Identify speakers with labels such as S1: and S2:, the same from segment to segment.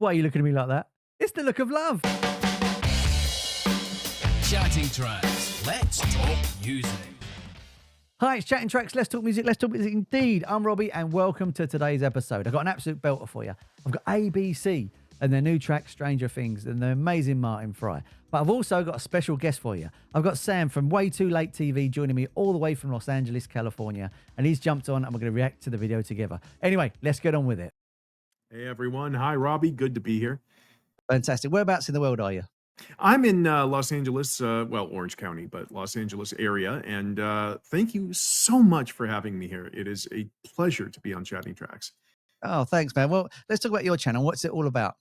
S1: Why are you looking at me like that? It's the look of love.
S2: Chatting Tracks. Let's talk music.
S1: Hi, it's Chatting Tracks. Let's talk music. Let's talk music indeed. I'm Robbie, and welcome to today's episode. I've got an absolute belter for you. I've got ABC and their new track, Stranger Things, and the amazing Martin Fry. But I've also got a special guest for you. I've got Sam from Way Too Late TV joining me all the way from Los Angeles, California. And he's jumped on, and we're going to react to the video together. Anyway, let's get on with it.
S3: Hey, everyone. Hi, Robbie. Good to be here.
S1: Fantastic. Whereabouts in the world are you?
S3: I'm in Los Angeles, Orange County, but Los Angeles area. And thank you so much for having me here. It is a pleasure to be on Chatting Tracks.
S1: Oh, thanks, man. Well, let's talk about your channel. What's it all about?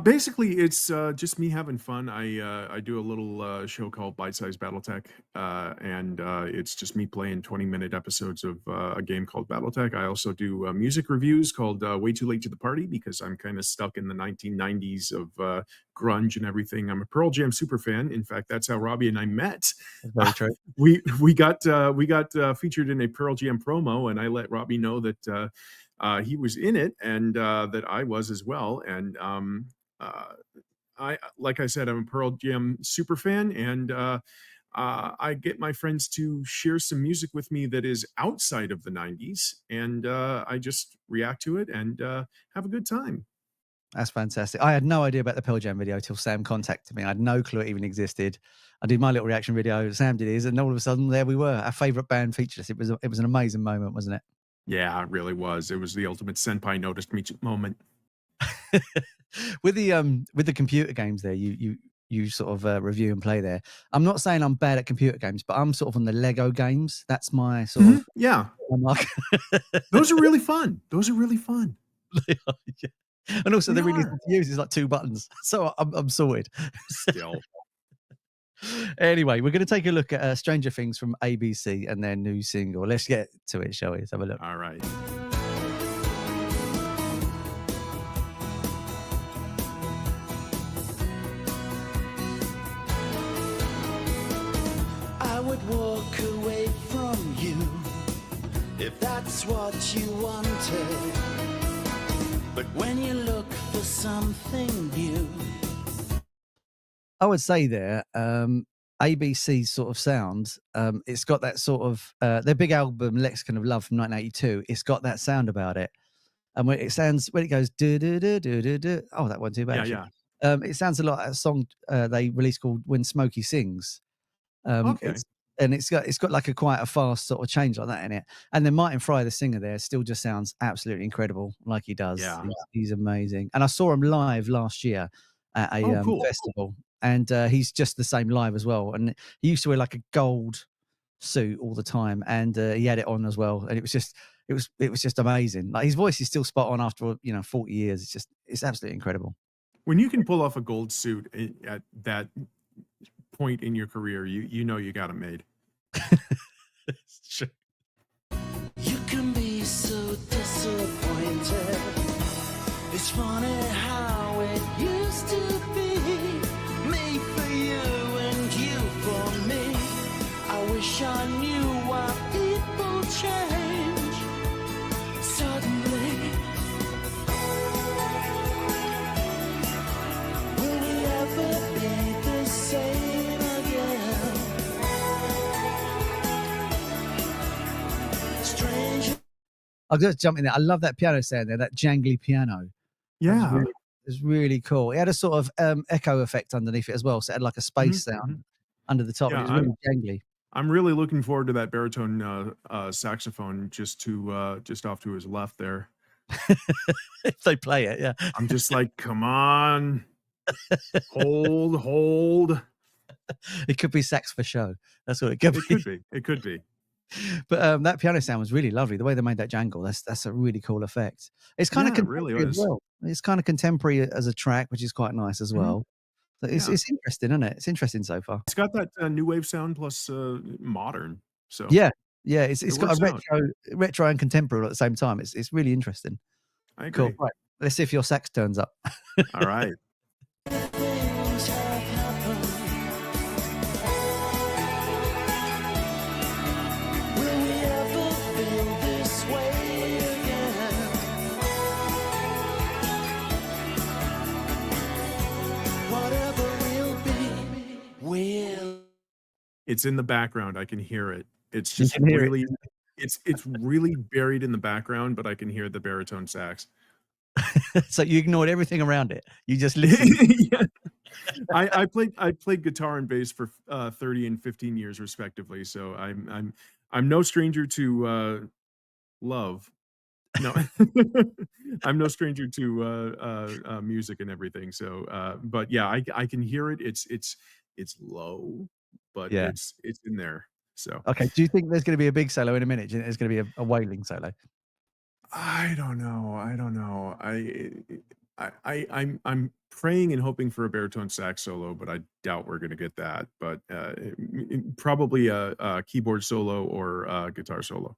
S3: Basically, it's just me having fun. I do a little show called Bite Size Battletech, and it's just me playing 20-minute episodes of a game called Battletech. I also do music reviews called Way Too Late to the Party, because I'm kind of stuck in the 1990s of grunge and everything. I'm a Pearl Jam super fan. In fact, that's how Robbie and I met.
S1: Very true.
S3: We got featured in a Pearl Jam promo, and I let Robbie know that he was in it, and that I was as well. And like I said, I'm a Pearl Jam super fan, and I get my friends to share some music with me that is outside of the 90s, and I just react to it and have a good time.
S1: That's fantastic. I had no idea about the Pearl Jam video till Sam contacted me. I had no clue it even existed. I did my little reaction video, Sam did his, and all of a sudden there we were. Our favourite band featured us. It was an amazing moment, wasn't it?
S3: Yeah, it really was. It was the ultimate senpai noticed me moment.
S1: With the computer games there, you sort of review and play there. I'm not saying I'm bad at computer games, but I'm sort of on the Lego games. That's my sort of
S3: yeah. Those are really fun. Those are really fun.
S1: Yeah. And also they're really easy to use. It's like 2 buttons, so I'm sorted.
S3: Still.
S1: Anyway, we're going to take a look at Stranger Things from ABC and their new single. Let's get to it, shall we? Let's have a look.
S3: All right.
S4: I would walk away from you if that's what you wanted. But when you look for something new,
S1: I would say there, ABC's sort of sound, it's got that sort of, their big album, Lexicon of Love from 1982, it's got that sound about it. And when it goes, do-do-do-do-do-do, oh, that wasn't too bad.
S3: Yeah.
S1: It sounds a lot like a song they released called When Smokey Sings.
S3: Okay.
S1: It's got like quite a fast sort of change like that in it. And then Martin Fry, the singer there, still just sounds absolutely incredible, like he does.
S3: Yeah.
S1: He's amazing. And I saw him live last year at a
S3: cool.
S1: festival. And he's just the same live as well. And he used to wear like a gold suit all the time, and he had it on as well. And it was just amazing. Like his voice is still spot on after 40 years. It's absolutely incredible.
S3: When you can pull off a gold suit at that point in your career, you know you got it made.
S1: It's true.
S4: you can be so disappointed. It's funny how it used to be. Me for you and you for me. I wish I knew why people change suddenly. Will we ever be the same again? Strange.
S1: I'll just jump in there. I love that piano sound there, that jangly piano.
S3: Yeah.
S1: It's really cool. It had a sort of echo effect underneath it as well. So it had like a space sound under the top.
S3: Yeah,
S1: It was really jangly.
S3: I'm really looking forward to that baritone saxophone just off to his left there.
S1: If they play it, yeah.
S3: I'm just like, come on. Hold.
S1: It could be sax for show. That's what it could be.
S3: It could be.
S1: But that piano sound was really lovely. The way they made that jangle, that's a really cool effect. It's kind of contemporary
S3: really
S1: as well. It's kind of contemporary as a track, which is quite nice as well. So it's interesting, isn't it? It's interesting so far.
S3: It's got that new wave sound plus modern. So
S1: yeah, it's got a
S3: works
S1: retro and contemporary at the same time. It's really interesting.
S3: I agree.
S1: Cool. Right, let's see if your sax turns up.
S3: All right.
S4: things have happened. Will we ever feel this way again? Whatever will be, will.
S3: It's in the background. I can hear it. It's
S1: You
S3: just
S1: can hear it.
S3: really, it's really buried in the background, but I can hear the baritone sax.
S1: So you ignored everything around it. You just listened.
S3: Yeah. I played guitar and bass for 30 and 15 years respectively. So I'm no stranger to love. No, I'm no stranger to music and everything. So, but yeah, I can hear it. It's low, but
S1: Yeah.
S3: it's in there. So
S1: Okay. Do you think there's going to be a big solo in a minute? Do you think there's going to be a wailing solo?
S3: I don't know. I'm praying and hoping for a baritone sax solo, but I doubt we're going to get that. But probably a keyboard solo or a guitar solo.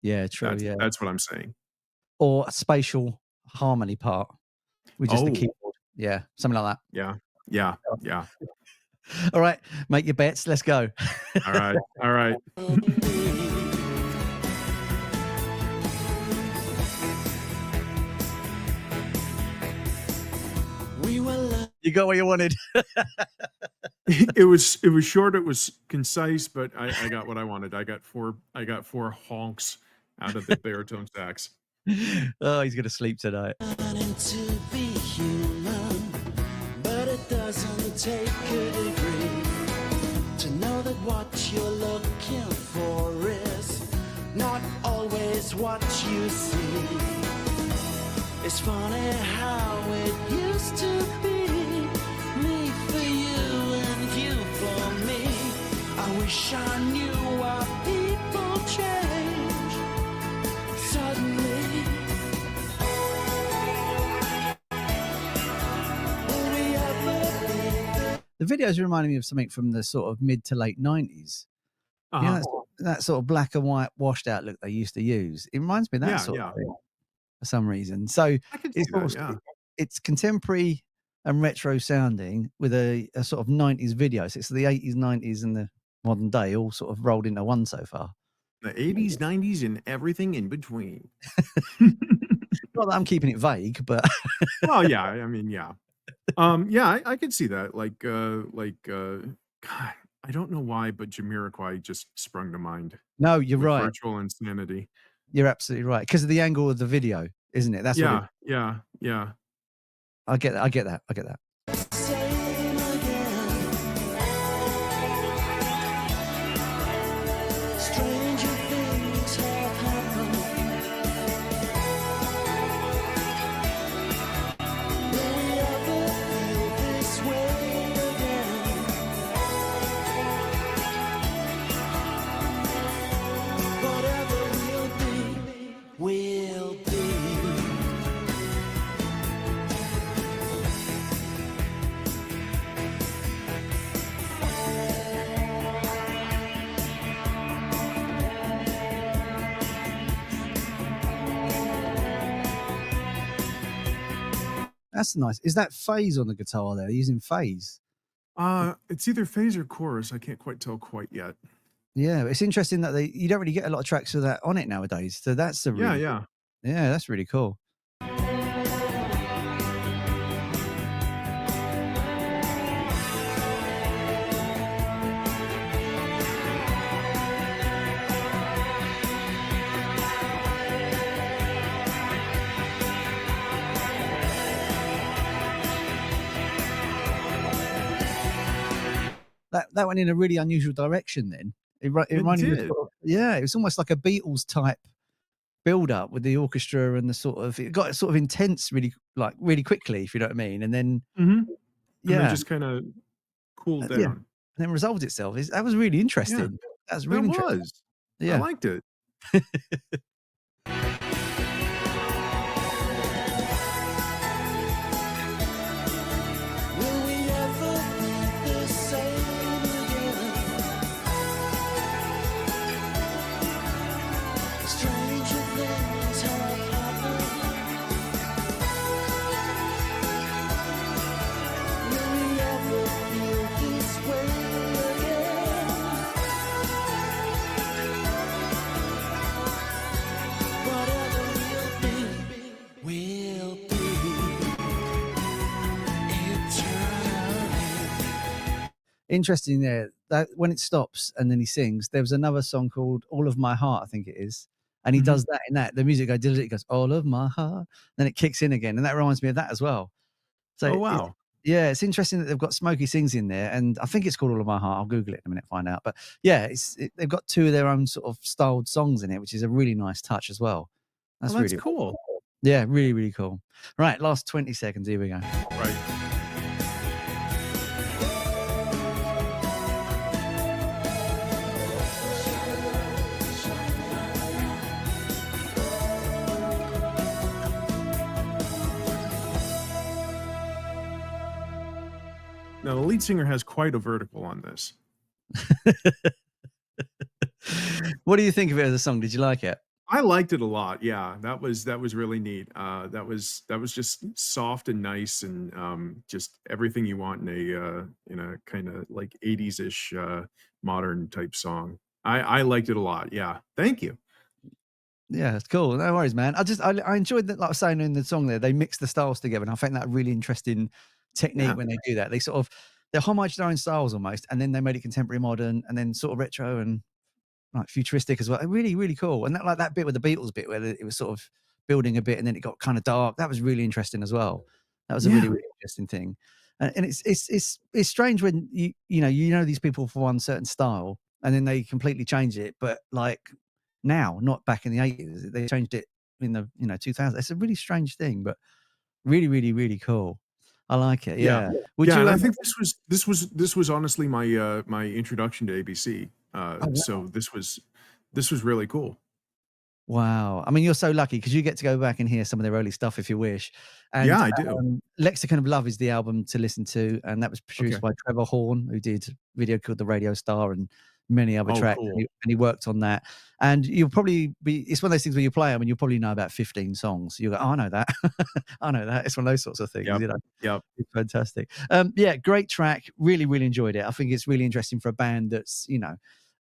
S1: Yeah, true. Yeah.
S3: That's what I'm saying.
S1: Or a spatial harmony part with just the
S3: Oh.
S1: keyboard. Yeah. Something like
S3: Yeah.
S1: that. All right. Make your bets. Let's go.
S3: All right.
S1: You got what you wanted.
S3: It was short. It was concise, but I got what I wanted. I got four honks out of the baritone sax.
S1: Oh, he's going to sleep tonight.
S4: Learning to be human, but it doesn't take a degree to know that what you're looking for is not always what you see. It's funny how it used to be, me for you and you for me. I wish I knew why people change suddenly.
S1: The videos reminded me of something from the sort of mid to late 90s. You know, that sort of black and white washed out look they used to use. It reminds me of that sort of thing for some reason. So
S3: I can see that,
S1: it's contemporary and retro sounding with a sort of 90s video. So it's the 80s, 90s, and the modern day all sort of rolled into one so far.
S3: The 80s, 90s, and everything in between.
S1: Not that I'm keeping it vague, but
S3: Well, yeah. I mean, yeah. I could see that. God, I don't know why, but Jamiroquai just sprung to mind.
S1: no, you're
S3: With
S1: right.
S3: Virtual Insanity.
S1: You're absolutely right because of the angle of the video, isn't it? That's what
S3: Yeah.
S1: I get that.
S4: Same again. Stranger things have happened. Will we ever feel this way again? Whatever will be, will be.
S1: That's nice. Is that phase on the guitar there? They're using phase.
S3: It's either phase or chorus. I can't quite tell yet.
S1: Yeah, it's interesting that you don't really get a lot of tracks with that on it nowadays. So that's a really,
S3: Yeah.
S1: yeah, that's really cool. That went in a really unusual direction then. It reminded me of
S3: did.
S1: it was almost like a Beatles type build up with the orchestra and it got sort of intense really quickly, if you know what I mean. And then
S3: And
S1: yeah,
S3: then just kind of cooled down.
S1: and then resolved itself. That was really interesting. That was really interesting.
S3: I liked it.
S4: Will we ever be the same again? Stranger things have happened. Will we ever feel this way again? Whatever
S1: interesting there that when it stops and then he sings, there was another song called All of My Heart, I think it is. And he does that in that. The music goes, it goes, All of My Heart. Then it kicks in again. And that reminds me of that as well. So
S3: Oh, wow.
S1: yeah, it's interesting that they've got Smokey Sings in there. And I think it's called All of My Heart. I'll Google it in a minute, find out. But yeah, they've got two of their own sort of styled songs in it, which is a really nice touch as well. That's
S3: Well,
S1: really
S3: cool.
S1: Yeah, really, really cool. Right, last 20 seconds. Here we go.
S3: Right. Now, the lead singer has quite a vertical on this.
S1: What do you think of it as a song? Did you like it?
S3: I liked it a lot. Yeah, that was really neat. That was just soft and nice, and just everything you want in a kind of like 80s-ish modern type song. I liked it a lot. Yeah, thank you.
S1: Yeah, it's cool. No worries, man. I enjoyed that, like I was saying in the song there, they mix the styles together, and I think that really interesting technique when they do that. They're homage their own styles almost, and then they made it contemporary modern, and then sort of retro and like futuristic as well. Really, really cool. And that bit with the Beatles bit where it was sort of building a bit and then it got kind of dark. That was really interesting as well. That was a really, really interesting thing. And it's strange when you know these people for one certain style and then they completely change it. But like now, not back in the 80s, they changed it in the 2000s. It's a really strange thing, but really, really, really cool. I like it. Yeah. Would you?
S3: And I think this was honestly my my introduction to ABC. So this was really cool.
S1: Wow. I mean, you're so lucky because you get to go back and hear some of their early stuff if you wish. And,
S3: Yeah, I do.
S1: Lexicon of Love is the album to listen to. And that was produced by Trevor Horn, who did a video called The Radio Star and many other tracks.
S3: Cool.
S1: And he worked on that. And you'll probably it's one of those things where you play them and you'll probably know about 15 songs. You go, oh, I know that. I know that. It's one of those sorts of things.
S3: Yep.
S1: It's fantastic. Yeah, great track. Really, really enjoyed it. I think it's really interesting for a band that's,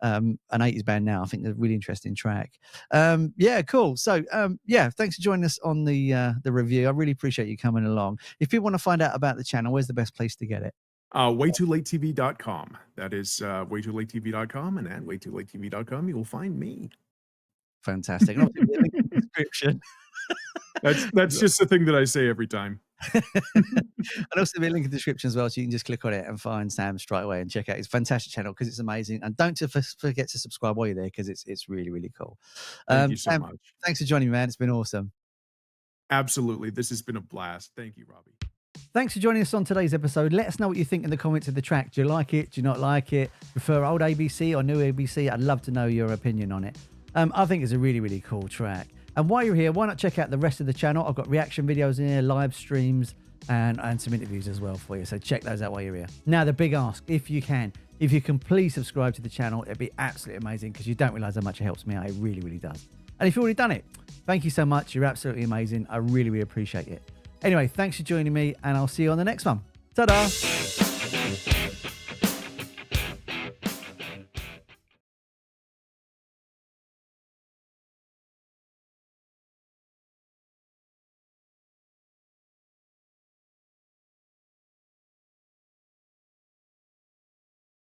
S1: an 80s band now. I think they're a really interesting track. Yeah, cool. So thanks for joining us on the review. I really appreciate you coming along. If people want to find out about the channel, where's the best place to get it?
S3: waytoolatetv.com. That is waytoolatetv.com, and at waytoolatetv.com you will find me.
S1: Fantastic. And obviously the link in the description.
S3: That's just the thing that I say every time.
S1: And also be a link in the description as well, so you can just click on it and find Sam straight away and check out his fantastic channel because it's amazing. And don't forget to subscribe while you're there because it's really, really cool.
S3: Thank you so
S1: Sam,
S3: much.
S1: Thanks for joining me, man. It's been awesome.
S3: Absolutely. This has been a blast. Thank you, Robbie.
S1: Thanks for joining us on today's episode. Let us know what you think in the comments of the track. Do you like it? Do you not like it? Prefer old ABC or new ABC? I'd love to know your opinion on it. I think it's a really, really cool track. And while you're here, why not check out the rest of the channel? I've got reaction videos in here, live streams, and some interviews as well for you. So check those out while you're here. Now, the big ask, if you can please subscribe to the channel, it'd be absolutely amazing because you don't realize how much it helps me out. It really, really does. And if you've already done it, thank you so much. You're absolutely amazing. I really, really appreciate it. Anyway, thanks for joining me, and I'll see you on the next one. Ta-da!